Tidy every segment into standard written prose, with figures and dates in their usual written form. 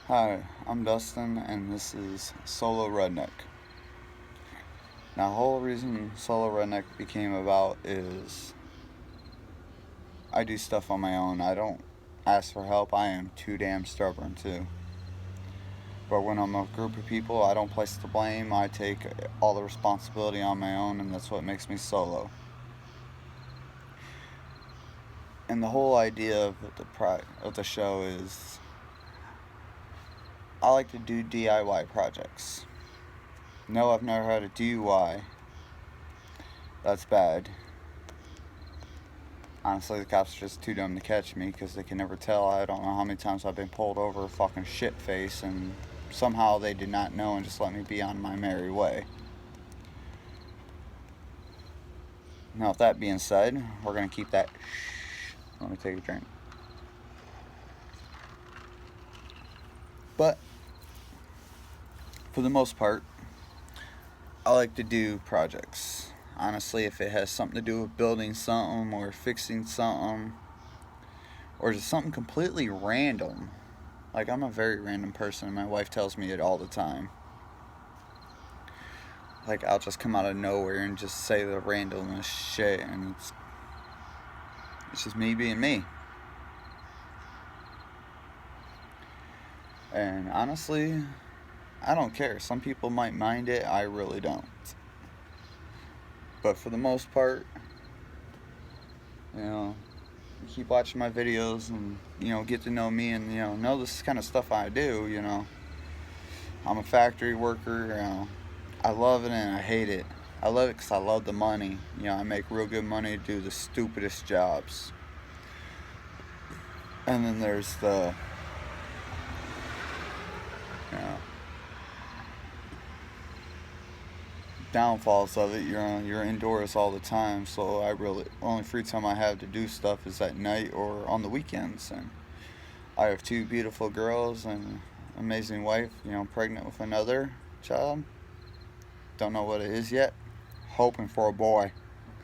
Hi, I'm Dustin, and this is Solo Redneck. Now, the whole reason Solo Redneck became about is I do stuff on my own. I don't ask for help. I am too damn stubborn, too. But when I'm a group of people, I don't place the blame. I take all the responsibility on my own, and that's what makes me solo. And the whole idea of the show is I like to do DIY projects. No, I've never had a DUI. That's bad. Honestly, the cops are just too dumb to catch me because they can never tell. I don't know how many times I've been pulled over fucking shit face, and somehow they did not know and just let me be on my merry way. Now, with that being said, we're going to keep that. Let me take a drink. But, for the most part, I like to do projects. Honestly, if it has something to do with building something or fixing something, or just something completely random. Like, I'm a very random person, and my wife tells me it all the time. Like, I'll just come out of nowhere and just say the randomest shit, and it's just me being me. And honestly, I don't care. Some people might mind it, I really don't. But for the most part, you know, you keep watching my videos and, get to know me and, know this kind of stuff I do, I'm a factory worker, I love it and I hate it. I love it because I love the money. I make real good money to do the stupidest jobs. And then there's the, you know, downfalls of it. You're indoors all the time, so only free time I have to do stuff is at night or on the weekends. And I have two beautiful girls and an amazing wife. Pregnant with another child. Don't know what it is yet. Hoping for a boy.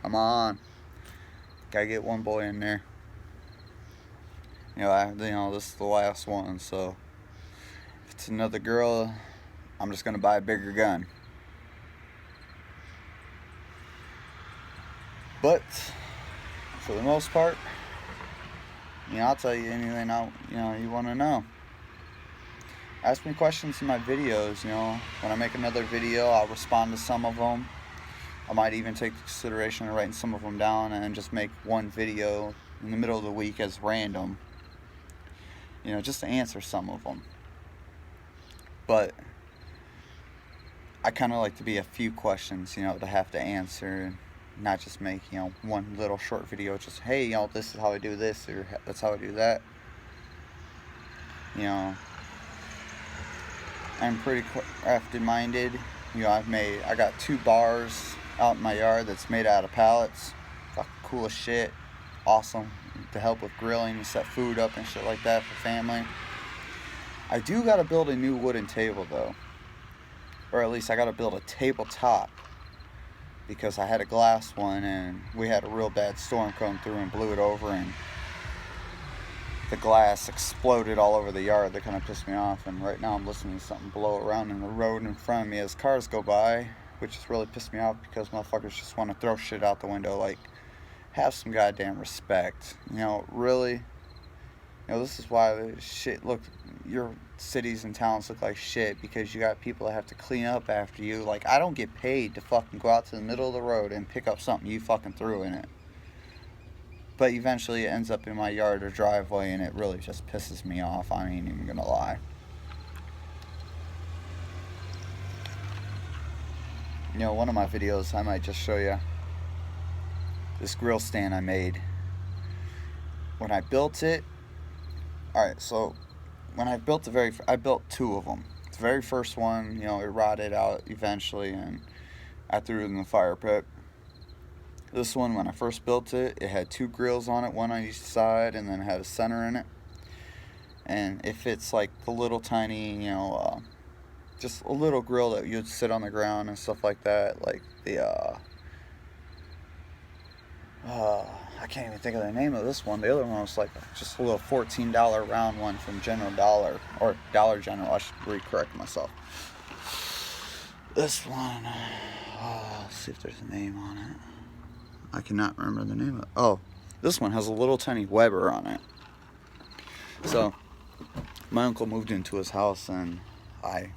Come on, gotta get one boy in there. This is the last one. So if it's another girl, I'm just gonna buy a bigger gun. But for the most part, I'll tell you anything you want to know. Ask me questions in my videos. When I make another video, I'll respond to some of them. I might even take consideration of writing some of them down and just make one video in the middle of the week as random. Just to answer some of them. But I kind of like to be a few questions, to have to answer. Not just make, one little short video, just, hey, this is how I do this, or that's how I do that. I'm pretty crafted minded. I got 2 bars out in my yard that's made out of pallets. Fucking cool as shit. Awesome. To help with grilling and set food up and shit like that for family. I do gotta build a new wooden table though. Or at least I gotta build a tabletop. Because I had a glass one and we had a real bad storm come through and blew it over, and the glass exploded all over the yard. That kind of pissed me off, and right now I'm listening to something blow around in the road in front of me as cars go by, which has really pissed me off because motherfuckers just want to throw shit out the window. Like, have some goddamn respect. Really. This is why your cities and towns look like shit, because you got people that have to clean up after you. Like, I don't get paid to fucking go out to the middle of the road and pick up something you fucking threw in it. But eventually it ends up in my yard or driveway, and it really just pisses me off. I ain't even gonna lie. One of my videos, I might just show you this grill stand I made. When I built it, alright, so when I built I built 2 of them. The very first one, it rotted out eventually, and I threw it in the fire pit. This one, when I first built it, it had 2 grills on it, one on each side, and then it had a center in it. And it fits like the little tiny, just a little grill that you'd sit on the ground and stuff like that. Like the I can't even think of the name of this one. The other one was like just a little $14 round one from General Dollar, or Dollar General. I should re-correct myself. This one, let's see if there's a name on it. I cannot remember the name of it. Oh, this one has a little tiny Weber on it. So, my uncle moved into his house, and I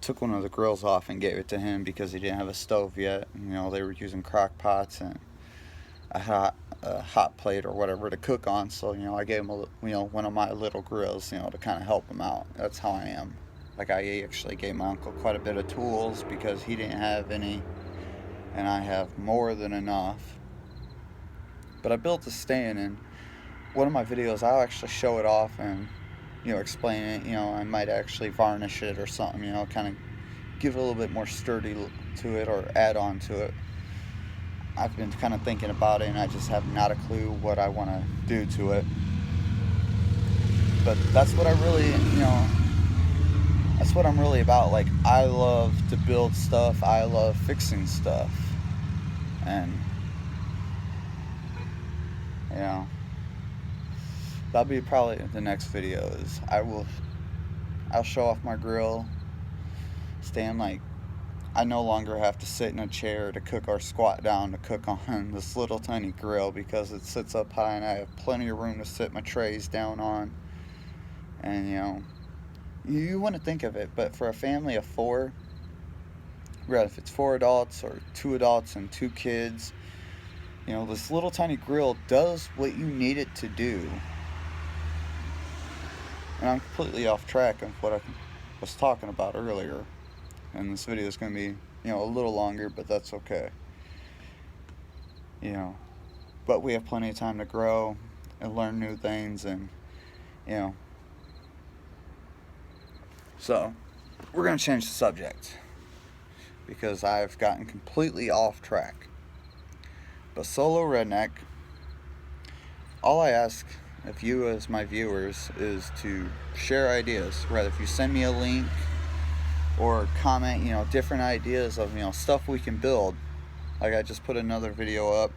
took one of the grills off and gave it to him because he didn't have a stove yet. You know, they were using crock pots and a hot plate or whatever to cook on. So, you know, I gave him one of my little grills, to kind of help him out. That's how I am. Like, I actually gave my uncle quite a bit of tools because he didn't have any, and I have more than enough. But I built a stand, and one of my videos, I'll actually show it off and, explain it. I might actually varnish it or something, kind of give it a little bit more sturdy to it or add on to it. I've been kind of thinking about it, and I just have not a clue what I want to do to it. But that's what I really, that's what I'm really about. Like, I love to build stuff. I love fixing stuff. And, that'll be probably the next video. Is I'll show off my grill stand. Like, I no longer have to sit in a chair to cook or squat down to cook on this little tiny grill because it sits up high, and I have plenty of room to sit my trays down on. And you wouldn't think of it, but for a family of 4, rather if it's 4 adults or 2 adults and 2 kids, this little tiny grill does what you need it to do. And I'm completely off track of what I was talking about earlier. And this video is going to be, a little longer, but that's okay. But we have plenty of time to grow and learn new things, and, So, we're going to change the subject because I've gotten completely off track. But Solo Redneck, all I ask of you as my viewers is to share ideas. Rather, if you send me a link or comment, different ideas of, stuff we can build. Like, I just put another video up,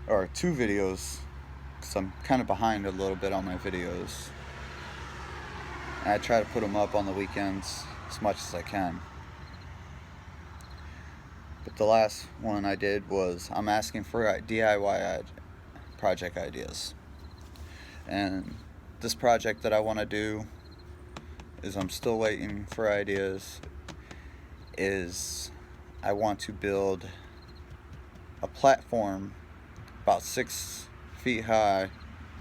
or 2 videos, because I'm kind of behind a little bit on my videos. And I try to put them up on the weekends as much as I can. But the last one I did was I'm asking for DIY project ideas. And this project that I want to do is I'm still waiting for ideas. Is I want to build a platform about 6 feet high,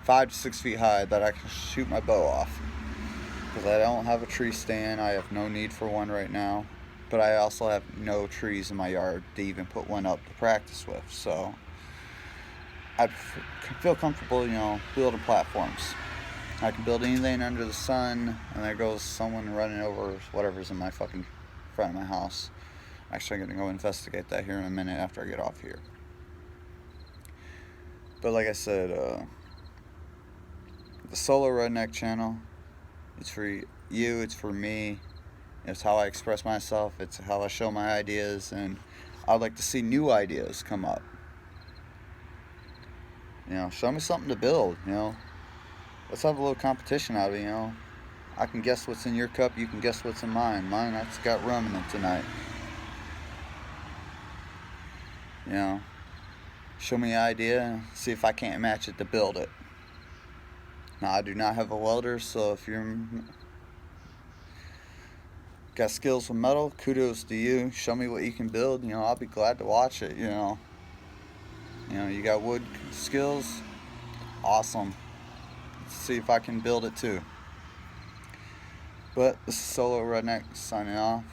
5 to 6 feet high, that I can shoot my bow off. Because I don't have a tree stand. I have no need for one right now. But I also have no trees in my yard to even put one up to practice with. So I feel comfortable, building platforms. I can build anything under the sun, and there goes someone running over whatever's in my fucking front of my house. Actually, I'm going to go investigate that here in a minute after I get off here. But like I said, the Solo Redneck channel, it's for you, it's for me. It's how I express myself, it's how I show my ideas, and I'd like to see new ideas come up. Show me something to build, Let's have a little competition out of it, I can guess what's in your cup, you can guess what's in mine. Mine, that's got rum in it tonight. Show me an idea, see if I can't match it to build it. Now, I do not have a welder, so if you're got skills with metal, kudos to you. Show me what you can build, I'll be glad to watch it, you got wood skills, awesome. Let's see if I can build it too. But this is Solo Redneck signing off.